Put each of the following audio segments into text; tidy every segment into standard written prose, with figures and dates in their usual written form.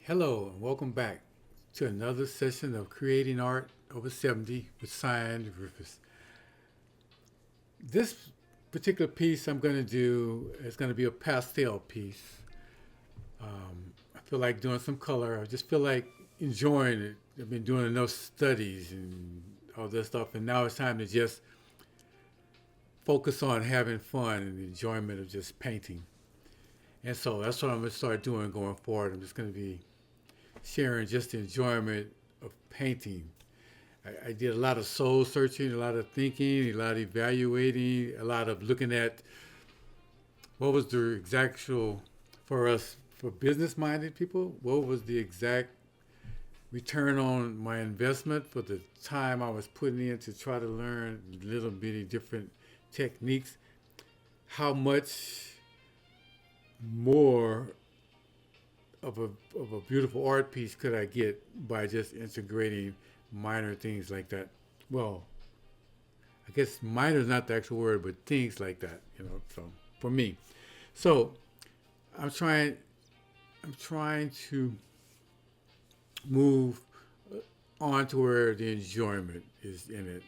Hello and welcome back to another session of Creating Art Over 70 with Cyan Rufus. This particular piece I'm going to do is going to be a pastel piece. I feel like doing some color. I just feel like enjoying it. I've been doing enough studies and all this stuff, and now it's time to just focus on having fun and the enjoyment of just painting. And so that's what I'm going to start doing going forward. I'm just going to be sharing just the enjoyment of painting. I did a lot of soul searching, a lot of thinking, a lot of evaluating, a lot of looking at what was the exact for us, for business minded people, what was the exact return on my investment for the time I was putting in to try to learn little bitty different techniques. How much more of a beautiful art piece could I get by just integrating minor things like that? Well, I guess minor is not the actual word, but things like that, So for me, so I'm trying, I'm trying to move on to where the enjoyment is in it.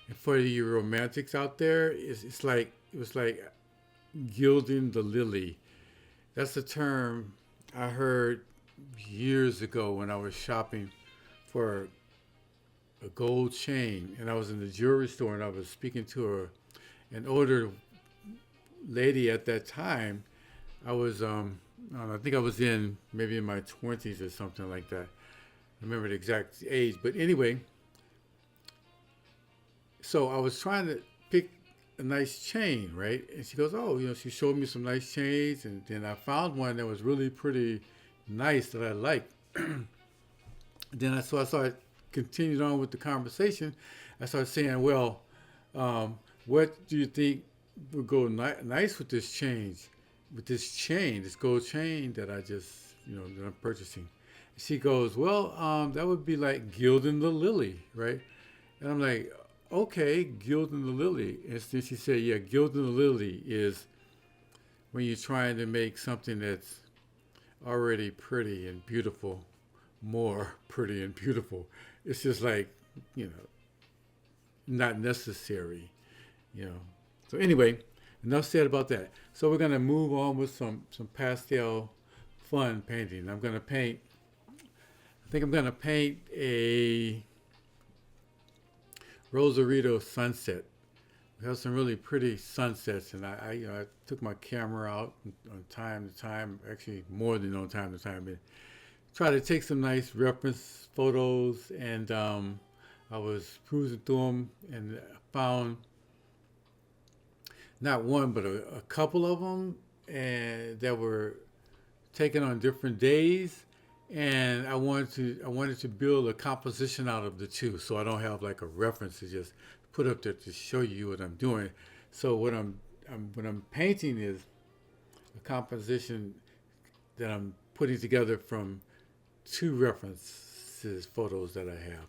And for the romantics out there, it's like it was like gilding the lily. That's a term I heard years ago when I was shopping for a gold chain, and I was in the jewelry store, and I was speaking to an older lady at that time. I was, I don't know, I think I was in maybe in my 20s or something like that. I remember the exact age, but anyway, so I was trying to pick a nice chain, right? And she goes, "Oh, she showed me some nice chains, and then I found one that was really pretty nice that I liked." So I started continued on with the conversation. I started saying, "Well, what do you think would go nice with this gold chain that I just that I'm purchasing?" She goes, "Well, that would be like gilding the lily, right?" And I'm like, "Okay, gilding the lily." And then she said, "Yeah, gilding the lily is when you're trying to make something that's already pretty and beautiful more pretty and beautiful. It's just like, you know, not necessary, you know." So anyway, enough said about that. So we're gonna move on with some pastel fun painting. I'm gonna paint. I think I'm gonna paint a Rosarito sunset. We have some really pretty sunsets, and I took my camera out on time to time, actually more than on time to time, and try to take some nice reference photos. And I was cruising through them and found not one but a couple of them, and that were taken on different days. And I wanted to build a composition out of the two, so I don't have like a reference to just put up there to show you what I'm doing. So what I'm painting is a composition that I'm putting together from two references photos that I have.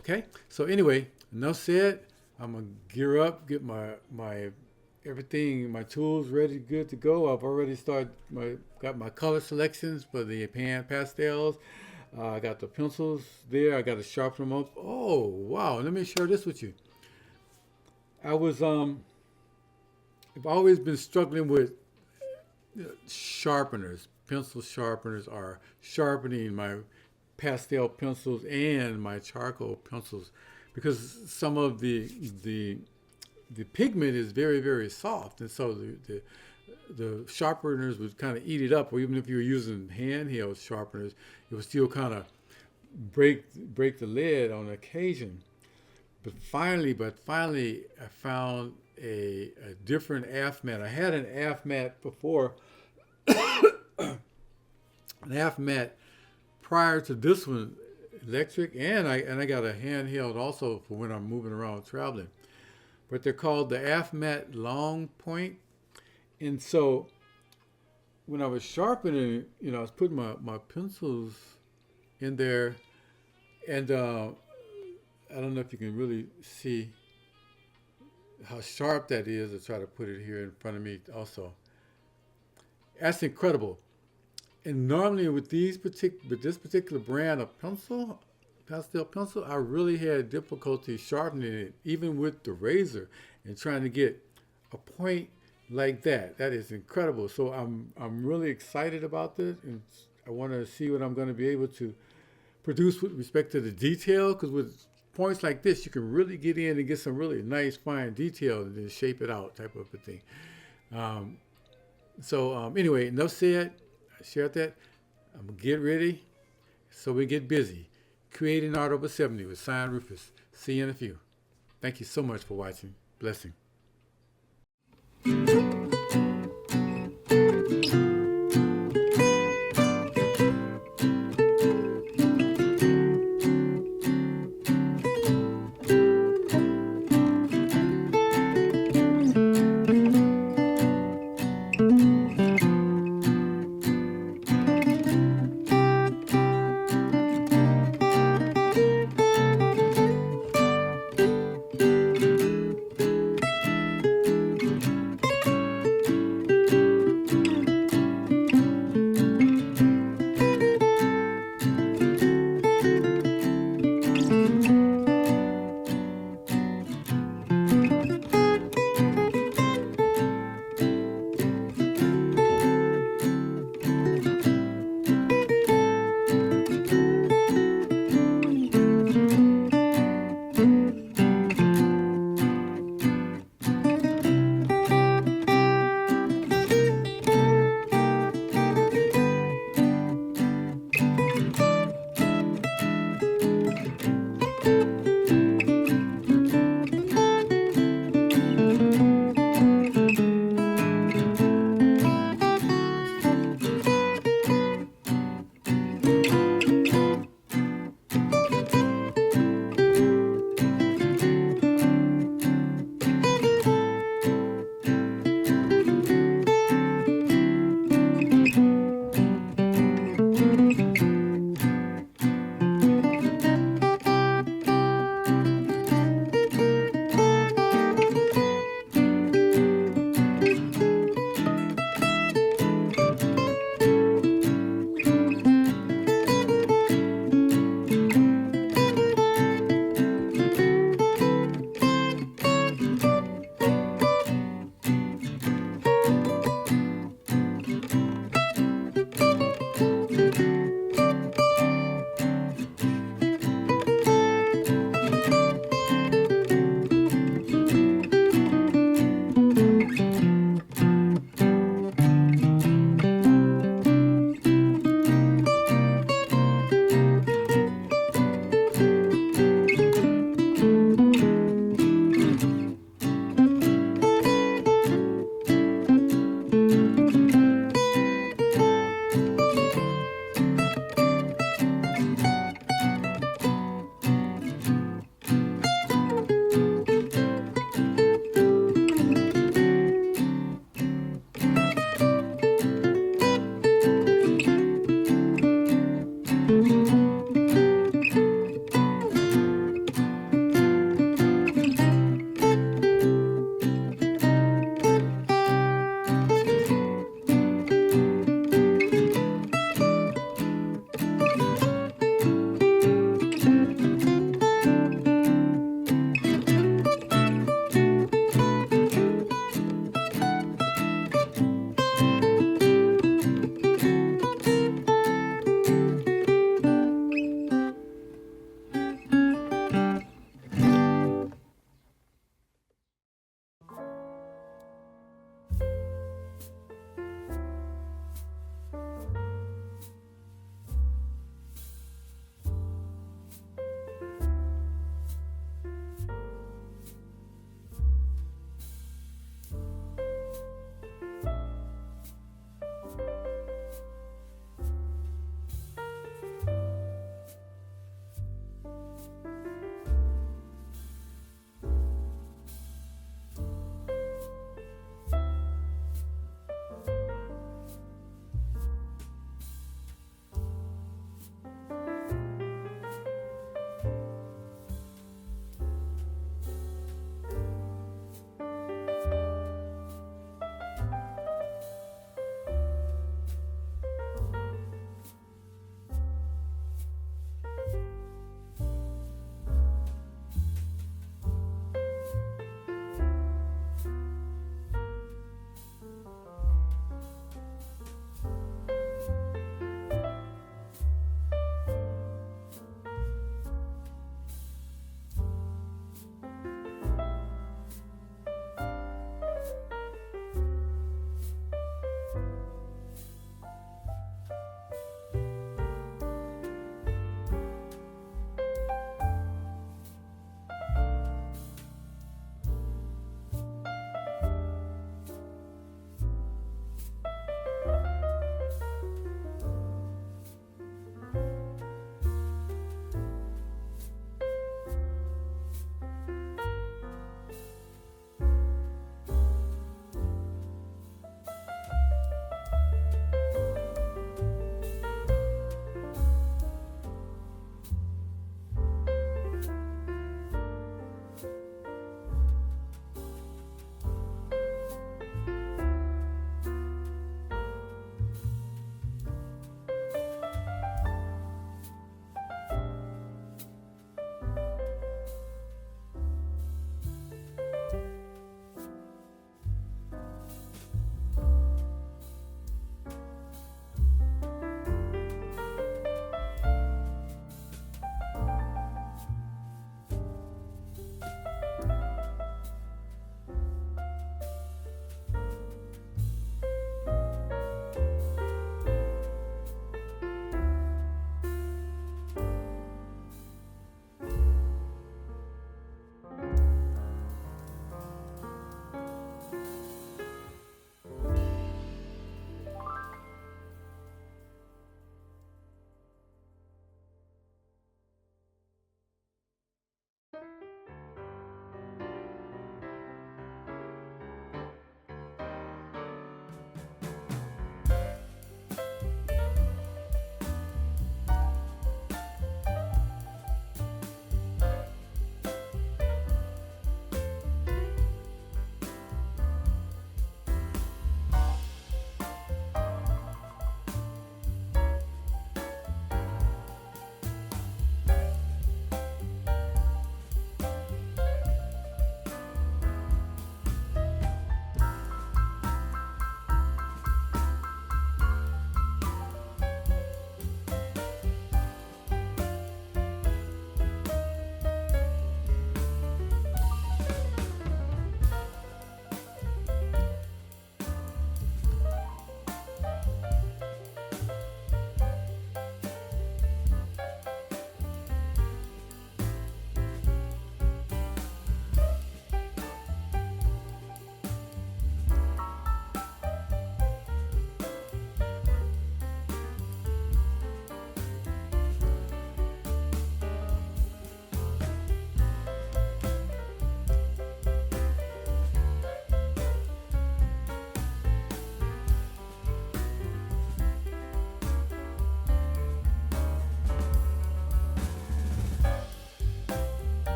Okay. So anyway, enough said. I'm gonna gear up, get my everything, my tools ready, good to go. I've already got my color selections for the pan pastels. I got the pencils there. I got to sharpen them up. Oh wow! Let me share this with you. I was I've always been struggling with sharpeners. Pencil sharpeners are sharpening my pastel pencils and my charcoal pencils because some of the pigment is very very soft, and so the sharpeners would kind of eat it up. Or even if you were using handheld sharpeners, it would still kind of break the lead on occasion. But finally, I found a different AF mat. I had an AF mat before, an AF mat prior to this one, electric, and I got a handheld also for when I'm moving around traveling. But they're called the AF mat long point. And so when I was sharpening, I was putting my pencils in there, and I don't know if you can really see how sharp that is. I try to put it here in front of me also. That's incredible. And normally with this particular brand of pencil, pastel pencil, I really had difficulty sharpening it, even with the razor, and trying to get a point like that. That is incredible. So I'm really excited about this, and I want to see what I'm going to be able to produce with respect to the detail. Because with points like this, you can really get in and get some really nice fine detail, and then shape it out, type of a thing. Um, anyway, enough said. I shared that. I'm gonna get ready, so we get busy. Creating Art Over 70 with Sign Rufus. See you in a few. Thank you so much for watching. Blessing.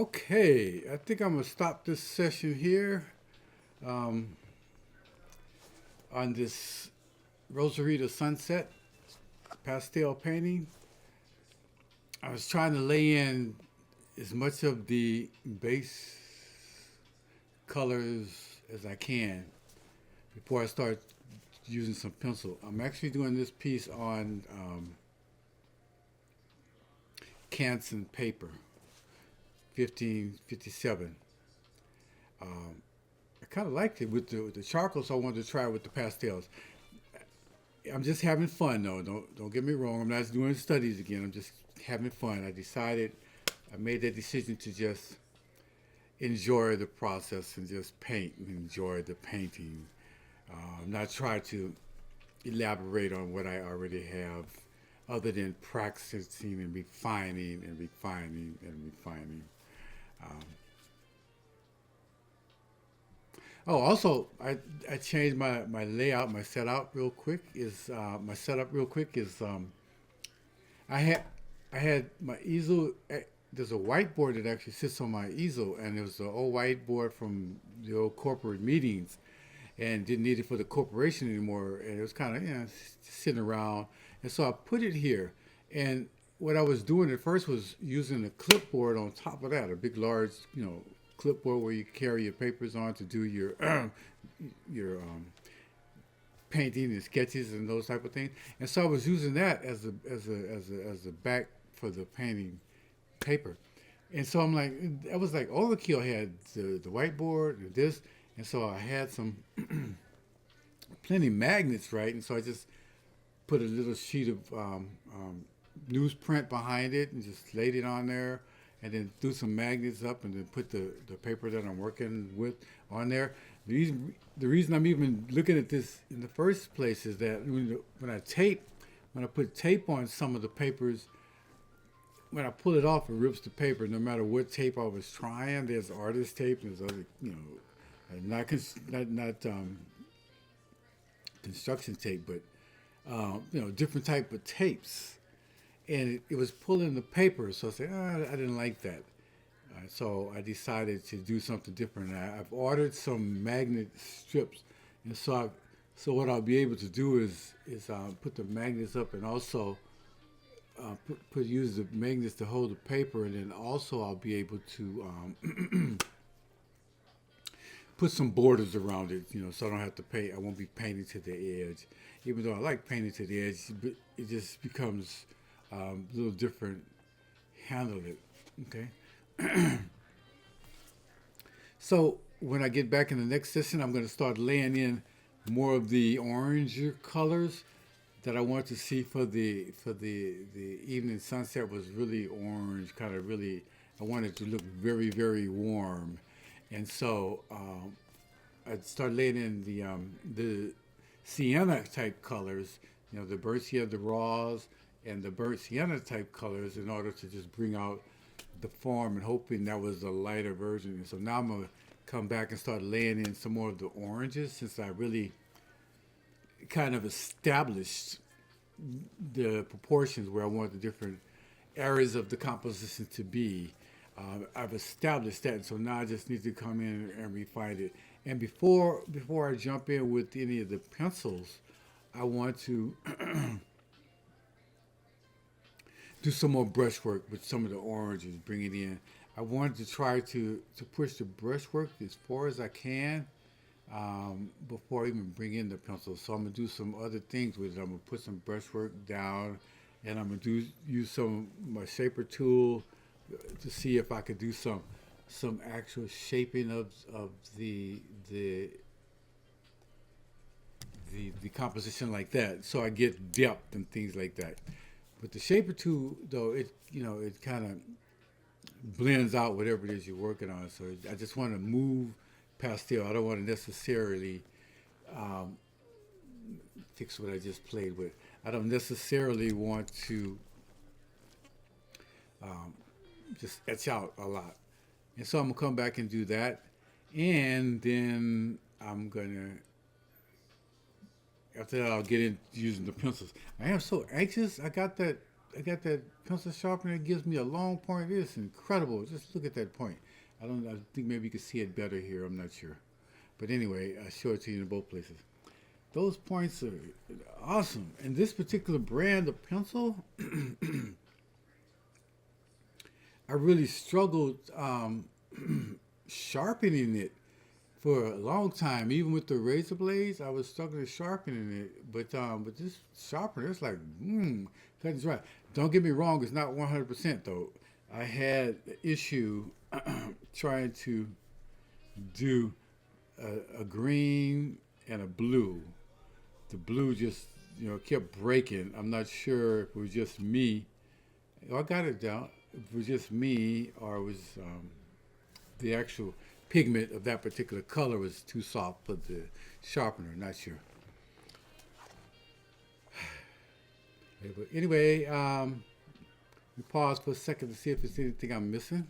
Okay, I think I'm gonna stop this session here on this Rosarito sunset pastel painting. I was trying to lay in as much of the base colors as I can before I start using some pencil. I'm actually doing this piece on Canson paper, 1557. I kind of liked it with the charcoal, so I wanted to try it with the pastels. I'm just having fun, though. Don't get me wrong. I'm not doing studies again. I'm just having fun. I made that decision to just enjoy the process and just paint and enjoy the painting. Not try to elaborate on what I already have, other than practicing and refining and refining and refining. Um, Oh, also, I changed my layout, my setup real quick is I had I had my easel. There's a whiteboard that actually sits on my easel, and it was an old whiteboard from the old corporate meetings, and didn't need it for the corporation anymore. And it was kind of sitting around, and so I put it here. And what I was doing at first was using a clipboard on top of that, a big, large, clipboard where you carry your papers on to do your painting and sketches and those type of things. And so I was using that as a back for the painting paper. And so I'm like, I was like overkill. I had the whiteboard and this, and so I had some plenty magnets, right? And so I just put a little sheet of newsprint behind it and just laid it on there, and then threw some magnets up, and then put the paper that I'm working with on there. The reason I'm even looking at this in the first place is that when I put tape on some of the papers, when I pull it off, it rips the paper. No matter what tape I was trying, there's artist tape, there's other, not construction tape, but different type of tapes, and it was pulling the paper. So I said, I didn't like that. So I decided to do something different. I've ordered some magnet strips, and so what I'll be able to do is put the magnets up, and also use the magnets to hold the paper, and then also I'll be able to put some borders around it, so I don't have to paint. I won't be painting to the edge, even though I like painting to the edge. But it just becomes a little different. Handle it, okay. So when I get back in the next session, I'm going to start laying in more of the orange colors that I want to see for the evening sunset. Was really orange, kind of really. I wanted to look very, very warm, and so I started laying in the sienna type colors, the burnt sienna, the raws, and the burnt sienna type colors, in order to just bring out the form, and hoping that was a lighter version. And so now I'm gonna come back and start laying in some more of the oranges, since I really kind of established the proportions where I want the different areas of the composition to be. I've established that, and so now I just need to come in and refine it. And before I jump in with any of the pencils, I want to do some more brushwork with some of the oranges, bring it in. I wanted to try to push the brushwork as far as I can before I even bring in the pencils. So I'm going to do some other things with it. I'm going to put some brushwork down, and I'm going to use some of my shaper tool to see if I could do some actual shaping of the composition like that, so I get depth and things like that. But the shaper tool, though, it kind of blends out whatever it is you're working on. So I just want to move pastel. I don't want to necessarily fix what I just played with. I don't necessarily want to just etch out a lot. And so I'm going to come back and do that. And then I'm going to, after that, I'll get into using the pencils. I am so anxious. I got that I got that pencil sharpener that gives me a long point. It's incredible. Just look at that point. I think maybe you can see it better here. I'm not sure. But anyway, I show it to you in both places. Those points are awesome. And this particular brand of pencil, I really struggled sharpening it for a long time. Even with the razor blades, I was struggling sharpening it. But this sharpener, it's like, cutting's right. Don't get me wrong, it's not 100% though. I had an issue trying to do a green and a blue. The blue just, kept breaking. I'm not sure if it was just me. Oh, I got it down. If it was just me or it was the actual pigment of that particular color was too soft for the sharpener. Not sure. But anyway, we pause for a second to see if there's anything I'm missing.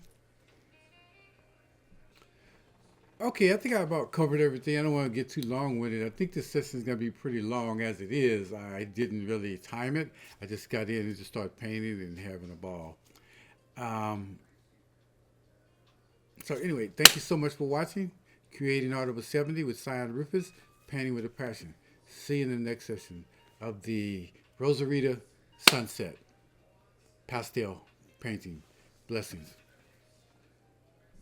Okay, I think I about covered everything. I don't want to get too long with it. I think this session is going to be pretty long as it is. I didn't really time it. I just got in and just started painting and having a ball. Um, so anyway, thank you so much for watching. Creating Art Over 70 with Cyan Rufus, Painting with a Passion. See you in the next session of the Rosarito Sunset Pastel Painting. Blessings.